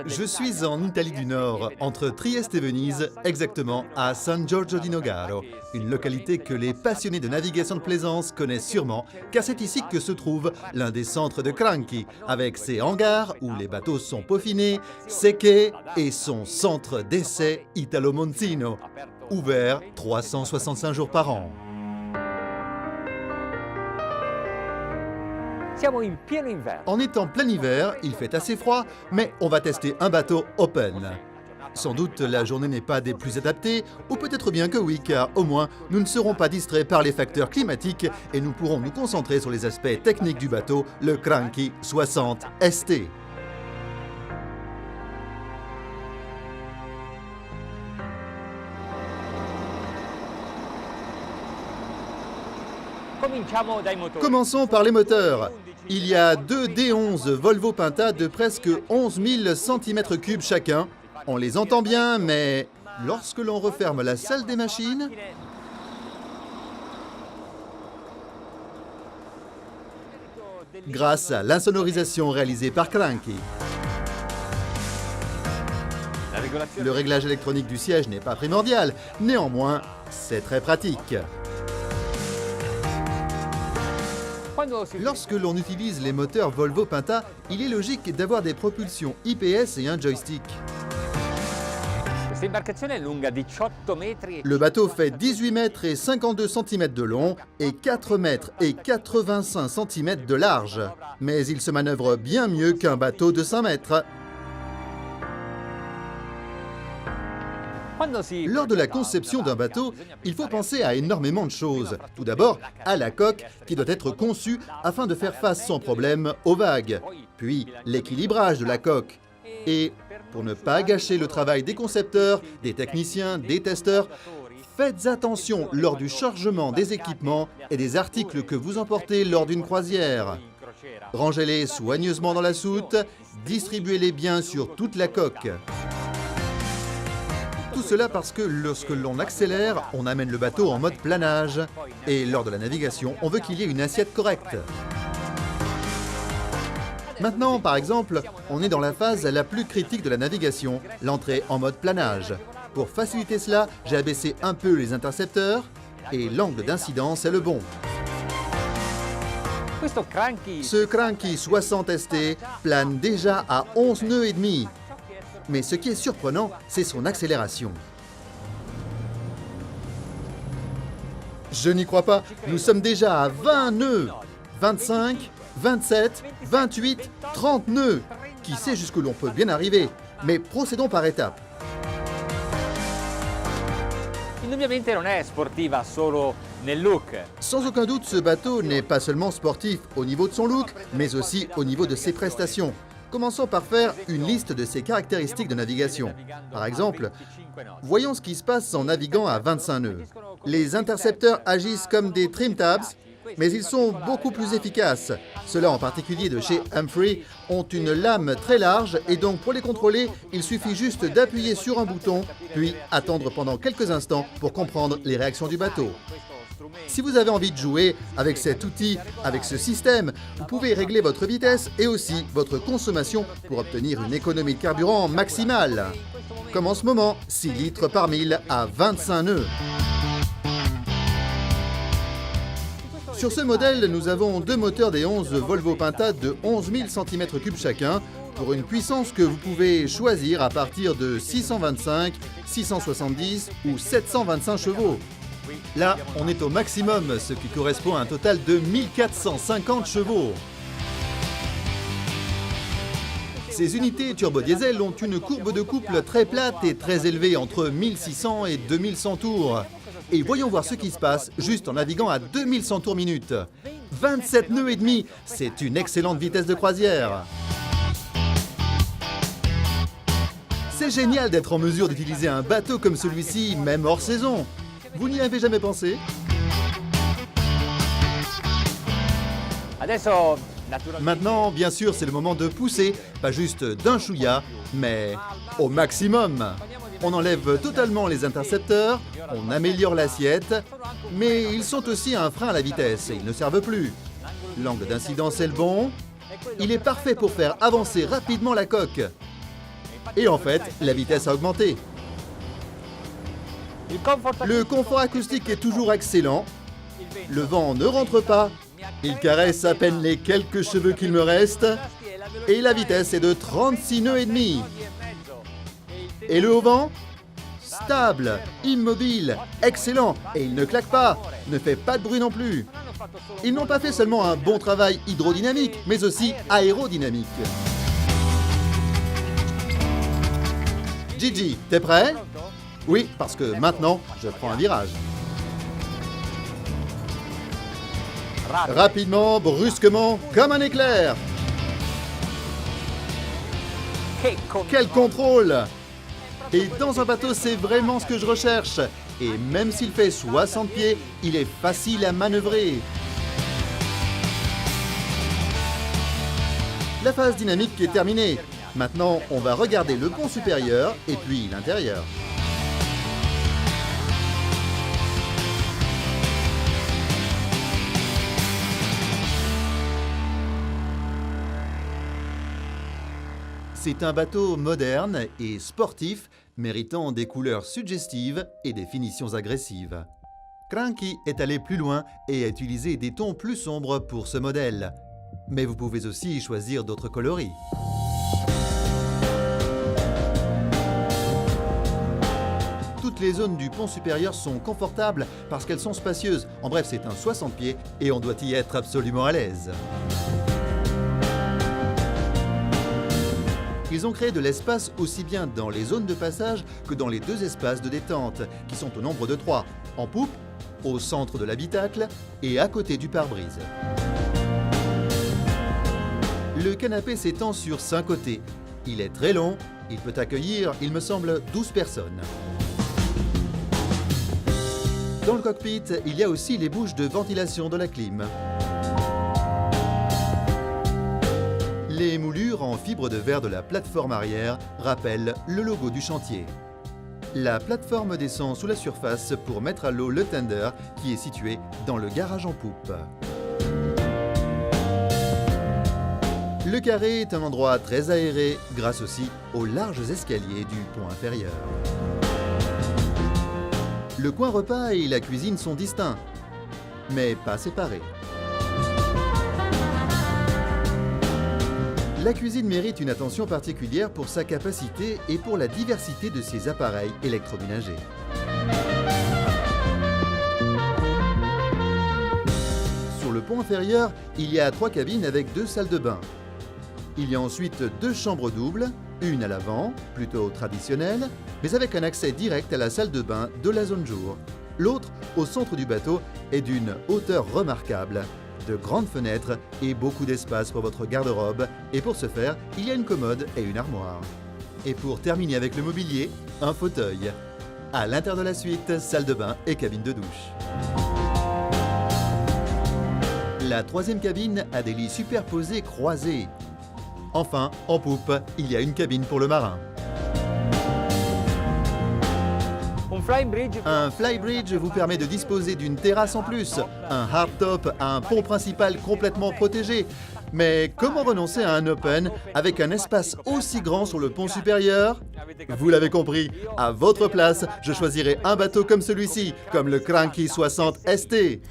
Je suis en Italie du Nord, entre Trieste et Venise, exactement à San Giorgio di Nogaro, une localité que les passionnés de navigation de plaisance connaissent sûrement, car c'est ici que se trouve l'un des centres de Cranchi, avec ses hangars où les bateaux sont peaufinés, ses quais et son centre d'essai Italo Monzino, ouvert 365 jours par an. On est en plein hiver, il fait assez froid, mais on va tester un bateau open. Sans doute la journée n'est pas des plus adaptées, ou peut-être bien que oui, car au moins nous ne serons pas distraits par les facteurs climatiques et nous pourrons nous concentrer sur les aspects techniques du bateau, le Cranchi 60 ST. Commençons par les moteurs. Il y a deux D11 Volvo Penta de presque 11 000 cm3 chacun. On les entend bien, mais lorsque l'on referme la salle des machines, grâce à l'insonorisation réalisée par Cranchi. Le réglage électronique du siège n'est pas primordial, néanmoins, c'est très pratique. Lorsque l'on utilise les moteurs Volvo Penta, il est logique d'avoir des propulsions IPS et un joystick. Le bateau fait 18 mètres et 52 cm de long et 4 mètres et 85 cm de large. Mais il se manœuvre bien mieux qu'un bateau de 5 mètres. Lors de la conception d'un bateau, il faut penser à énormément de choses. Tout d'abord, à la coque qui doit être conçue afin de faire face sans problème aux vagues. Puis, l'équilibrage de la coque. Et, pour ne pas gâcher le travail des concepteurs, des techniciens, des testeurs, faites attention lors du chargement des équipements et des articles que vous emportez lors d'une croisière. Rangez-les soigneusement dans la soute, distribuez-les bien sur toute la coque. Tout cela parce que lorsque l'on accélère, on amène le bateau en mode planage. Et lors de la navigation, on veut qu'il y ait une assiette correcte. Maintenant, par exemple, on est dans la phase la plus critique de la navigation, l'entrée en mode planage. Pour faciliter cela, j'ai abaissé un peu les intercepteurs et l'angle d'incidence est le bon. Ce Cranchi 60 ST plane déjà à 11 nœuds et demi. Mais ce qui est surprenant, c'est son accélération. Je n'y crois pas, nous sommes déjà à 20 nœuds, 25, 27, 28, 30 nœuds. Qui sait jusqu'où l'on peut bien arriver? Mais procédons par étapes. Sans aucun doute, ce bateau n'est pas seulement sportif au niveau de son look, mais aussi au niveau de ses prestations. Commençons par faire une liste de ses caractéristiques de navigation. Par exemple, voyons ce qui se passe en naviguant à 25 nœuds. Les intercepteurs agissent comme des trim tabs, mais ils sont beaucoup plus efficaces. Ceux-là, en particulier de chez Humphrey, ont une lame très large et donc pour les contrôler, il suffit juste d'appuyer sur un bouton, puis attendre pendant quelques instants pour comprendre les réactions du bateau. Si vous avez envie de jouer avec cet outil, avec ce système, vous pouvez régler votre vitesse et aussi votre consommation pour obtenir une économie de carburant maximale. Comme en ce moment, 6 litres par 1000 à 25 nœuds. Sur ce modèle, nous avons deux moteurs des 11 Volvo Penta de 11 000 cm3 chacun pour une puissance que vous pouvez choisir à partir de 625, 670 ou 725 chevaux. Là, on est au maximum, ce qui correspond à un total de 1450 chevaux. Ces unités turbo-diesel ont une courbe de couple très plate et très élevée, entre 1600 et 2100 tours. Et voyons voir ce qui se passe juste en naviguant à 2100 tours minute. 27 nœuds et demi, c'est une excellente vitesse de croisière. C'est génial d'être en mesure d'utiliser un bateau comme celui-ci, même hors saison. Vous n'y avez jamais pensé? Maintenant, bien sûr, c'est le moment de pousser, pas juste d'un chouïa, mais au maximum. On enlève totalement les intercepteurs, on améliore l'assiette, mais ils sont aussi un frein à la vitesse et ils ne servent plus. L'angle d'incidence est le bon, Il est parfait pour faire avancer rapidement la coque. Et en fait, la vitesse a augmenté. Le confort acoustique est toujours excellent. Le vent ne rentre pas. Il caresse à peine les quelques cheveux qu'il me reste. Et la vitesse est de 36 nœuds et demi. Et le haut vent? Stable, immobile, excellent. Et il ne claque pas, ne fait pas de bruit non plus. Ils n'ont pas fait seulement un bon travail hydrodynamique, mais aussi aérodynamique. Gigi, t'es prêt? Oui, parce que maintenant, je prends un virage. Rapidement, brusquement, comme un éclair. Quel contrôle! Et dans un bateau, c'est vraiment ce que je recherche. Et même s'il fait 60 pieds, il est facile à manœuvrer. La phase dynamique est terminée. Maintenant, on va regarder le pont supérieur et puis l'intérieur. C'est un bateau moderne et sportif, méritant des couleurs suggestives et des finitions agressives. Cranky est allé plus loin et a utilisé des tons plus sombres pour ce modèle. Mais vous pouvez aussi choisir d'autres coloris. Toutes les zones du pont supérieur sont confortables parce qu'elles sont spacieuses. En bref, c'est un 60 pieds et on doit y être absolument à l'aise. Ils ont créé de l'espace aussi bien dans les zones de passage que dans les deux espaces de détente, qui sont au nombre de 3, en poupe, au centre de l'habitacle et à côté du pare-brise. Le canapé s'étend sur 5 côtés. Il est très long, il peut accueillir, il me semble, 12 personnes. Dans le cockpit, il y a aussi les bouches de ventilation de la clim. Les moulures en fibre de verre de la plateforme arrière rappellent le logo du chantier. La plateforme descend sous la surface pour mettre à l'eau le tender qui est situé dans le garage en poupe. Le carré est un endroit très aéré grâce aussi aux larges escaliers du pont inférieur. Le coin repas et la cuisine sont distincts, mais pas séparés. La cuisine mérite une attention particulière pour sa capacité et pour la diversité de ses appareils électroménagers. Sur le pont inférieur, il y a 3 cabines avec 2 salles de bain. Il y a ensuite 2 chambres doubles, une à l'avant, plutôt traditionnelle, mais avec un accès direct à la salle de bain de la zone jour. L'autre, au centre du bateau, est d'une hauteur remarquable. De grandes fenêtres et beaucoup d'espace pour votre garde-robe. Et pour ce faire, il y a une commode et une armoire. Et pour terminer avec le mobilier, un fauteuil. À l'intérieur de la suite, salle de bain et cabine de douche. La 3e cabine a des lits superposés croisés. Enfin, en poupe, il y a une cabine pour le marin. Un flybridge vous permet de disposer d'une terrasse en plus, un hardtop à un pont principal complètement protégé. Mais comment renoncer à un open avec un espace aussi grand sur le pont supérieur? Vous l'avez compris, à votre place, je choisirai un bateau comme celui-ci, comme le Cranky 60 ST.